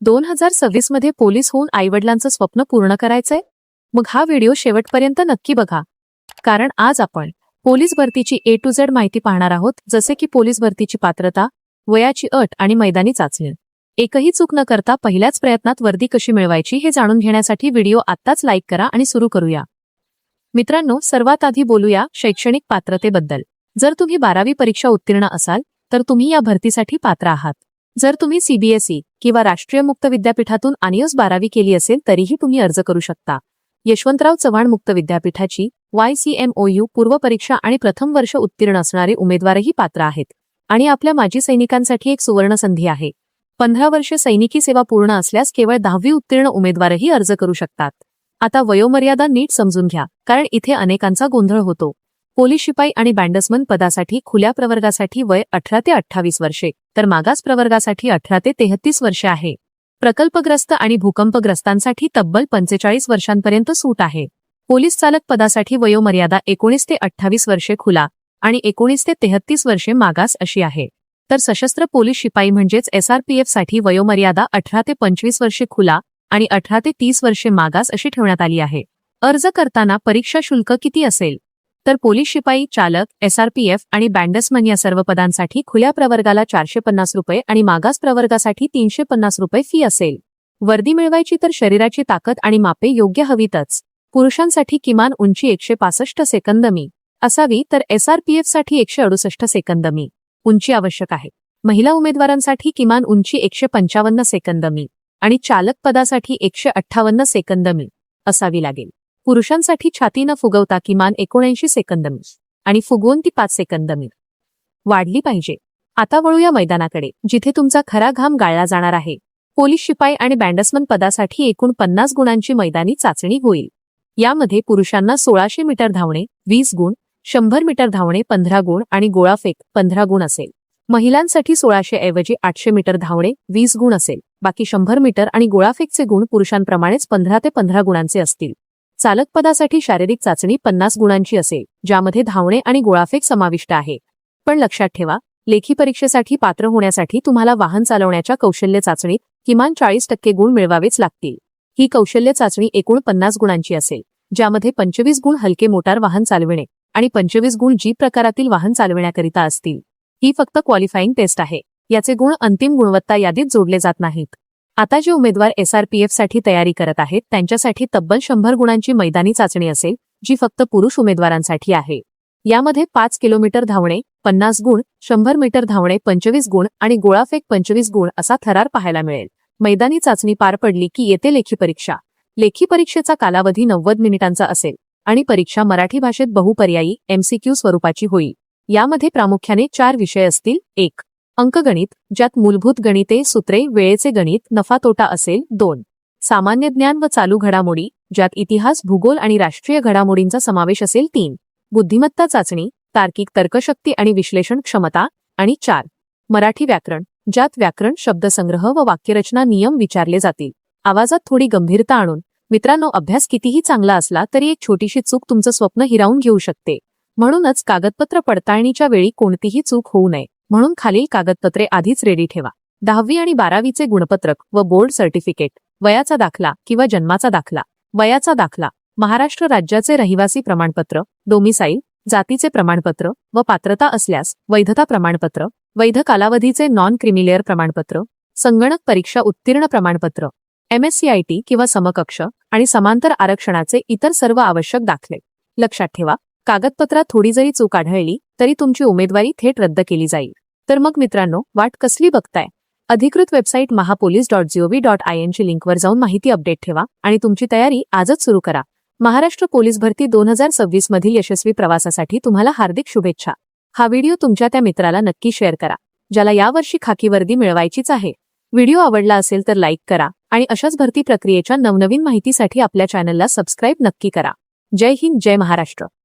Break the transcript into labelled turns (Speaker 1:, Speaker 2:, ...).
Speaker 1: 2026 मध्ये पोलीस होऊन आईवडिलांचं स्वप्न पूर्ण करायचंय? मग हा व्हिडिओ शेवटपर्यंत नक्की बघा, कारण आज आपण पोलीस भरतीची A to Z माहिती पाहणार आहोत, जसे की पोलीस भरतीची पात्रता, वयाची अट आणि मैदानी चाचणी. एकही चूक न करता पहिल्याच प्रयत्नात वर्दी कशी मिळवायची हे जाणून घेण्यासाठी व्हिडिओ आत्ताच लाईक करा आणि सुरू करूया. मित्रांनो, सर्वात आधी बोलूया शैक्षणिक पात्रतेबद्दल. जर तुम्ही 12वी परीक्षा उत्तीर्ण असाल तर तुम्ही या भरतीसाठी पात्र आहात. जर तुम्ही CBSE किंवा राष्ट्रीय मुक्त विद्यापीठातून IAS 12वी केली असेल तरीही तुम्ही अर्ज करू शकता. यशवंतराव चव्हाण मुक्त विद्यापीठाची YCMOU पूर्व परीक्षा आणि प्रथम वर्ष उत्तीर्ण असणारे उमेदवारही पात्र आहेत. आणि आपल्या माजी सैनिकांसाठी एक सुवर्ण संधी आहे. 15 वर्षे सैनिकी सेवा पूर्ण असल्यास केवळ 10वी उत्तीर्ण उमेदवारही अर्ज करू शकतात. आता वयोमर्यादा नीट समजून घ्या, कारण इथे अनेकांचा गोंधळ होतो. पोलीस शिपाई आणि बँडसमन पदासाठी खुल्या प्रवर्गासाठी वय 18 ते 28 वर्षे, तर मागास प्रवर्गासाठी 18 ते 33 वर्षे आहे. प्रकल्पग्रस्त आणि भूकंपग्रस्तांसाठी तब्बल 45 वर्षांपर्यंत सूट आहे. पोलीस चालक पदासाठी वयोमर्यादा 19 ते 28 वर्षे खुला आणि 19 ते 33 वर्षे मागास अशी आहे. तर सशस्त्र पोलीस शिपाई म्हणजेच SRPF साठी वयोमर्यादा 18 ते 25 वर्षे खुला आणि 18 ते 30 वर्षे मागास अशी ठेवण्यात आली आहे. अर्ज करताना परीक्षा शुल्क किती असेल? तर पोलीस शिपाई, चालक, SRPF आणि बँडसमन या सर्व पदांसाठी खुल्या प्रवर्गाला 450 रुपये आणि मागास प्रवर्गासाठी 350 रुपये फी असेल. वर्दी मिळवायची तर शरीराची ताकद आणि मापे योग्य हवीतच. पुरुषांसाठी किमान उंची 165 सेकंद मी असावी, तर SRPF साठी 168 सेकंद मी उंची आवश्यक आहे. महिला उमेदवारांसाठी किमान उंची 155 सेकंद मी आणि चालक पदासाठी 158 सेकंद मी असावी लागेल. पुरुषांसाठी छाती न फुगवता किमान 79 सेकंद मी आणि फुगवून ती 5 सेकंद मी वाढली पाहिजे. आता वळूया मैदानाकडे, जिथे तुमचा खरा घाम गाळला जाणार आहे. पोलीस शिपाई आणि बँडसमन पदासाठी एकूण 50 गुणांची मैदानी चाचणी होईल. यामध्ये पुरुषांना 1600 मीटर धावणे 20 गुण, 100 मीटर धावणे 15 गुण आणि गोळाफेक 15 गुण असेल. महिलांसाठी 1600 ऐवजी 800 मीटर धावणे 20 गुण असेल. बाकी 100 मीटर आणि गोळाफेकचे गुण पुरुषांप्रमाणेच 15 ते 15 गुणांचे असतील. चालक पदासाठी शारीरिक चाचणी 50 गुणांची असेल, ज्यामध्ये धावणे आणि गोळाफेक समाविष्ट आहे. पण लक्षात ठेवा, लेखी परीक्षेसाठी पात्र होण्यासाठी तुम्हाला वाहन चालवण्याच्या कौशल्य चाचणीत किमान 40% गुण मिळवावेच लागतील. ही कौशल्य चाचणी एकूण 50 गुणांची असेल, ज्यामध्ये 25 गुण हलके मोटार वाहन चालविणे आणि 25 गुण जीप प्रकारातील वाहन चालविण्याकरिता असतील. ही फक्त क्वालिफाईंग टेस्ट आहे. याचे गुण अंतिम गुणवत्ता यादीत जोडले जात नाहीत. आता जे उमेदवार SRPF साठी तयारी करत आहेत त्यांच्यासाठी तब्बल 100 गुणांची मैदानी चाचणी असेल, जी फक्त पुरुष उमेदवारांसाठी आहे. यामध्ये 5 किलोमीटर धावणे 50 गुण, 100 मीटर धावणे 25 गुण आणि गोळाफेक 25 गुण असा थरार पाहायला मिळेल. मैदानी चाचणी पार पडली की येते लेखी परीक्षा. लेखी परीक्षेचा कालावधी 90 मिनिटांचा असेल आणि परीक्षा मराठी भाषेत बहुपर्यायी MCQ स्वरूपाची होईल. यामध्ये प्रामुख्याने 4 विषय असतील. 1. अंकगणित, ज्यात मूलभूत गणिते, सूत्रे, वेळेचे गणित, नफा तोटा असेल. 2. सामान्य ज्ञान व चालू घडामोडी, ज्यात इतिहास, भूगोल आणि राष्ट्रीय घडामोडींचा समावेश असेल. 3. बुद्धिमत्ता चाचणी, तार्किक तर्कशक्ती आणि विश्लेषण क्षमता. आणि 4. मराठी व्याकरण, ज्यात व्याकरण, शब्दसंग्रह व वाक्यरचना नियम विचारले जातील. आवाजात थोडी गंभीरता आणून, मित्रांनो, अभ्यास कितीही चांगला असला तरी एक छोटीशी चूक तुमचं स्वप्न हिरावून घेऊ शकते. म्हणूनच कागदपत्र पडताळणीच्या वेळी कोणतीही चूक होऊ नये म्हणून खालील कागदपत्रे आधीच रेडी ठेवा. 10वी आणि 12वीचे गुणपत्रक व बोर्ड सर्टिफिकेट, वयाचा दाखला किंवा जन्माचा दाखला, वयाचा दाखला, महाराष्ट्र राज्याचे रहिवासी प्रमाणपत्र, डोमिसाईल, जातीचे प्रमाणपत्र व पात्रता असल्यास वैधता प्रमाणपत्र, वैध कालावधीचे नॉन क्रिमिलेअर प्रमाणपत्र, संगणक परीक्षा उत्तीर्ण प्रमाणपत्र, MSCIT किंवा समकक्ष आणि समांतर आरक्षणाचे इतर सर्व आवश्यक दाखले. लक्षात ठेवा, कागदपत्रात थोडी जरी चूक आढळली तरी तुमची उमेदवारी थेट रद्द केली जाईल. तर मग मित्रांनो, वाट कसली बघताय? अधिकृत वेबसाईट mahapolice.gov.in ची लिंकवर जाऊन माहिती अपडेट ठेवा आणि तुमची तयारी आजच सुरू करा. महाराष्ट्र पोलीस भरती 2026 मधील यशस्वी प्रवासासाठी तुम्हाला हार्दिक शुभेच्छा. हा व्हिडिओ तुमच्या त्या मित्राला नक्की शेअर करा, ज्याला यावर्षी खाकी वर्दी मिळवायचीच आहे. व्हिडिओ आवडला असेल तर लाईक करा आणि अशाच भरती प्रक्रियेच्या नवनवीन माहितीसाठी आपल्या चॅनलला सबस्क्राईब नक्की करा. जय हिंद, जय महाराष्ट्र.